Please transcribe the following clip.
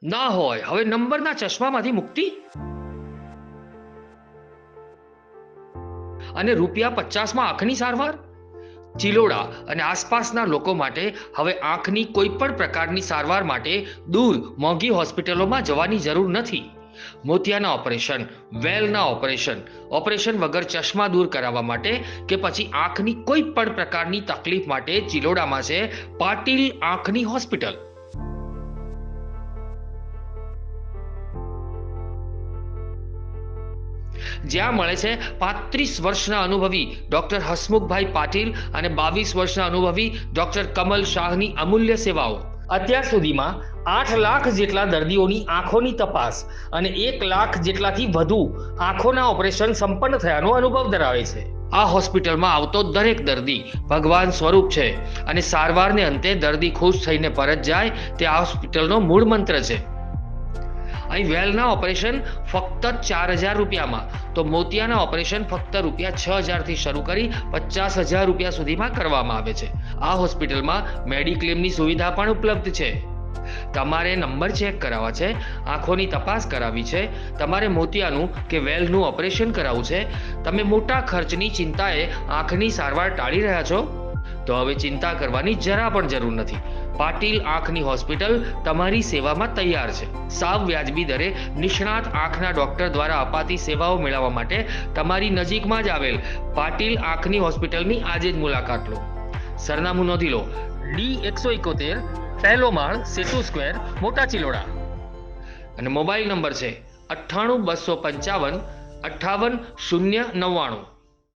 ના હોય. હવે નંબરના ચશ્મામાંથી મુક્તિ અને ₹50 આંખની સારવાર. ચિલોડા અને આસપાસના લોકો માટે હવે આંખની કોઈ પણ પ્રકારની સારવાર માટે દૂર મોંઘી હોસ્પિટલોમાં જવાની જરૂર નથી. મોતિયાના ઓપરેશન, વેલના ઓપરેશન, ઓપરેશન વગર ચશ્મા દૂર કરાવવા માટે કે પછી આંખની કોઈ પણ પ્રકારની તકલીફ માટે ચિલોડામાં છે પાટીલ આંખની હોસ્પિટલ. જ્યાં મળે છે 35 વર્ષના અનુભવી ડોક્ટર હસમુખભાઈ પાટીલ અને 22 વર્ષના અનુભવી ડોક્ટર કમલ શાહની અમૂલ્ય સેવાઓ. અત્યાર સુધીમાં 8 લાખ જેટલા દર્દીઓની આંખોની તપાસ અને 1 લાખ જેટલાથી વધુ આંખોના ઓપરેશન સંપન્ન થયાનો અનુભવ ધરાવે છે. આ હોસ્પિટલમાં આવતો દરેક દર્દી ભગવાન સ્વરૂપ છે અને સારવારને અંતે દર્દી ખુશ થઈને પરત જાય તે આ હોસ્પિટલનો મૂળ મંત્ર છે. અહીં વેલના ઓપરેશન ફક્ત ₹4000 તો મોતિયાના ઓપરેશન ફક્ત ₹6000 થી શરૂ કરી ₹50,000 સુધીમાં કરવામાં આવે છે. આ હોસ્પિટલમાં મેડિક્લેમની સુવિધા પણ ઉપલબ્ધ છે. તમારે નંબર ચેક કરાવવા છે, આંખોની તપાસ કરાવી છે, તમારે મોતિયાનું કે વેલનું ઓપરેશન કરાવવું છે, તમે મોટા ખર્ચની ચિંતાએ આંખની સારવાર ટાળી રહ્યા છો, તો હવે ચિંતા કરવાની જરા પણ જરૂર નથી. પાટીલ આંખની હોસ્પિટલ તમારી સેવામાં તૈયાર છે. સાવ વ્યાજબી દરે નિષ્ણાત આંખના ડોક્ટર દ્વારા અપાતી સેવાઓ મેળવવા માટે તમારી નજીકમાં જ આવેલ પાટીલ આંખની હોસ્પિટલની આજે જ મુલાકાત લો. સરનામું નોંધી લો: D171, પહેલો માળ, સેતુ સ્ક્વેર, મોટા ચિલોડા. અને મોબાઈલ નંબર છે 98 255 58 099.